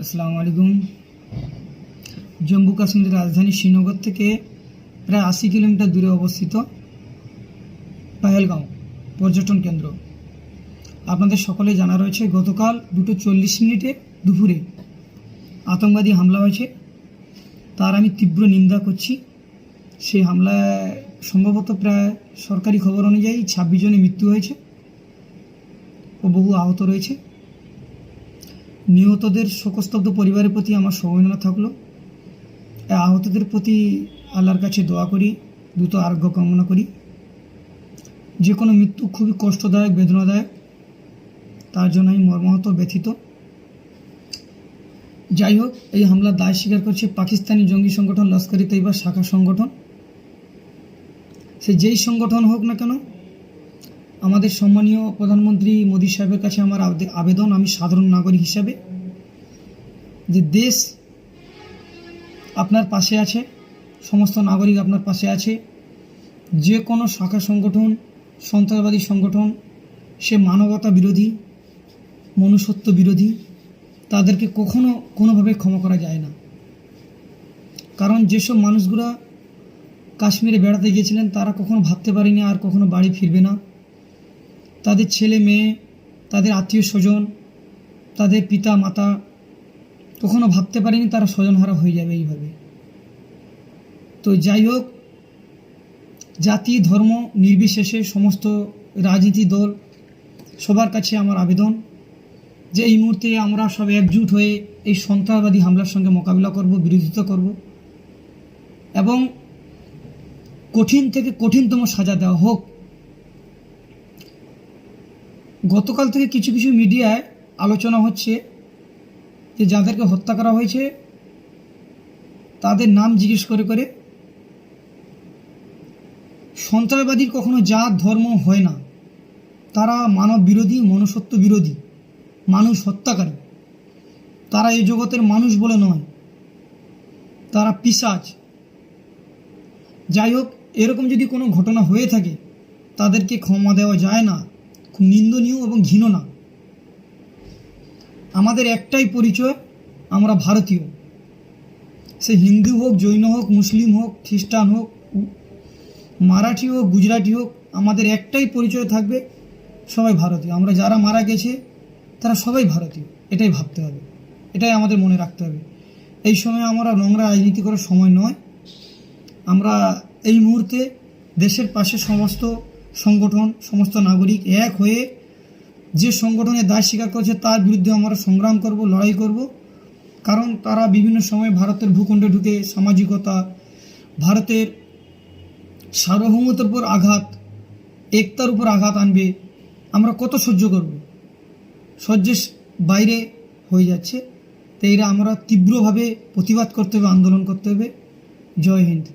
আসসালামু আলাইকুম। জম্মু কাশ্মীরের রাজধানী শ্রীনগর থেকে প্রায় 80 কিলোমিটার দূরে অবস্থিত পাহেলগাঁও পর্যটন কেন্দ্র। আপনাদের সকলেই জানা রয়েছে, গতকাল 2:40 দুপুরে আতঙ্কবাদী হামলা হয়েছে। তার আমি তীব্র নিন্দা করছি। সেই হামলায় সম্ভবত প্রায় সরকারি খবর অনুযায়ী 26 জনের মৃত্যু হয়েছে ও বহু আহত রয়েছে। নিহতদের শোকস্তব্ধ পরিবারের প্রতি আমার সমবেদনা থাকলো। আহতদের প্রতি আল্লাহর কাছে দোয়া করি, দ্রুত আরোগ্য কামনা করি। যে কোনো মৃত্যু খুবই কষ্টদায়ক, বেদনাদায়ক, তার জন্য আমি মর্মাহত, ব্যথিত। যাই হোক, এই হামলার দায় স্বীকার করছে পাকিস্তানি জঙ্গি সংগঠন লস্কর-ই-তৈয়বা শাখা সংগঠন। সে যেই সংগঠন হোক না কেন, আমাদের সম্মানীয় প্রধানমন্ত্রী মোদী সাহেবের কাছে আমার আবেদন, আমি সাধারণ নাগরিক হিসাবে, যে দেশ আপনার পাশে আছে, সমস্ত নাগরিক আপনার পাশে আছে। যে কোনো শাখা সংগঠন, সন্ত্রাসবাদী সংগঠন, সে মানবতা বিরোধী, মনুষ্যত্ব বিরোধী, তাদেরকে কখনো কোনোভাবে ক্ষমা করা যায় না। কারণ যেসব মানুষগুলা কাশ্মীরে বেড়াতে গিয়েছিলেন, তারা কখনো ভাবতে পারেনি আর কখনো বাড়ি ফিরবে না। তাদের ছেলে মেয়ে, তাদের আত্মীয় স্বজন, তাদের পিতা মাতা কখনো ভাবতে পারেনি তারা স্বজনহারা হয়ে যাবে এইভাবে। তো যাই হোক, জাতি ধর্ম নির্বিশেষে সমস্ত রাজনীতি দল সবার কাছে আমার আবেদন, যে এই মুহূর্তে আমরা সব একজুট হয়ে এই সন্ত্রাসবাদী হামলার সঙ্গে মোকাবিলা করব, বিরোধিতা করব এবং কঠিন থেকে কঠিনতম সাজা দেওয়া হোক। গতকাল থেকে কিছু কিছু মিডিয়ায় আলোচনা হচ্ছে যে যাদেরকে হত্যা করা হয়েছে তাদের নাম জিজ্ঞেস করে করে। সন্ত্রাসবাদীর কখনো জাত ধর্ম হয় না, তারা মানব বিরোধী, মনুষ্যত্ব বিরোধী, মানুষ হত্যাকারী। তারা এই জগতের মানুষ বলে নয়, তারা পিশাচ। যাই হোক, এরকম যদি কোনো ঘটনা হয়ে থাকে তাদেরকে ক্ষমা দেওয়া যায় না, খুব নিন্দনীয় এবং ঘৃণা। আমাদের একটাই পরিচয়, আমরা ভারতীয়। সে হিন্দু হোক, জৈন হোক, মুসলিম হোক, খ্রিস্টান হোক, মারাঠি হোক, গুজরাটি হোক, আমাদের একটাই পরিচয় থাকবে, সবাই ভারতীয়। আমরা যারা মারা গেছে তারা সবাই ভারতীয়, এটাই ভাবতে হবে, এটাই আমাদের মনে রাখতে হবে। এই সময় আমরা নোংরা রাজনীতি করার সময় নয়। আমরা এই মুহূর্তে দেশের পাশে সমস্ত সংগঠন, সমস্ত নাগরিক এক হয়ে যে সংগঠনের দায় স্বীকার করছে তার বিরুদ্ধে আমরা সংগ্রাম করব, লড়াই করব। কারণ তারা বিভিন্ন সময় ভারতের ভূখণ্ডে ঢুকে সামাজিকতা, ভারতের সার্বভৌমত্বের উপর আঘাত, একতার উপর আঘাত আনবে। আমরা কত সহ্য করব? সহ্যের বাইরে হয়ে যাচ্ছে। তো এরা আমরা তীব্রভাবে প্রতিবাদ করতে হবে, আন্দোলন করতে হবে। জয় হিন্দ।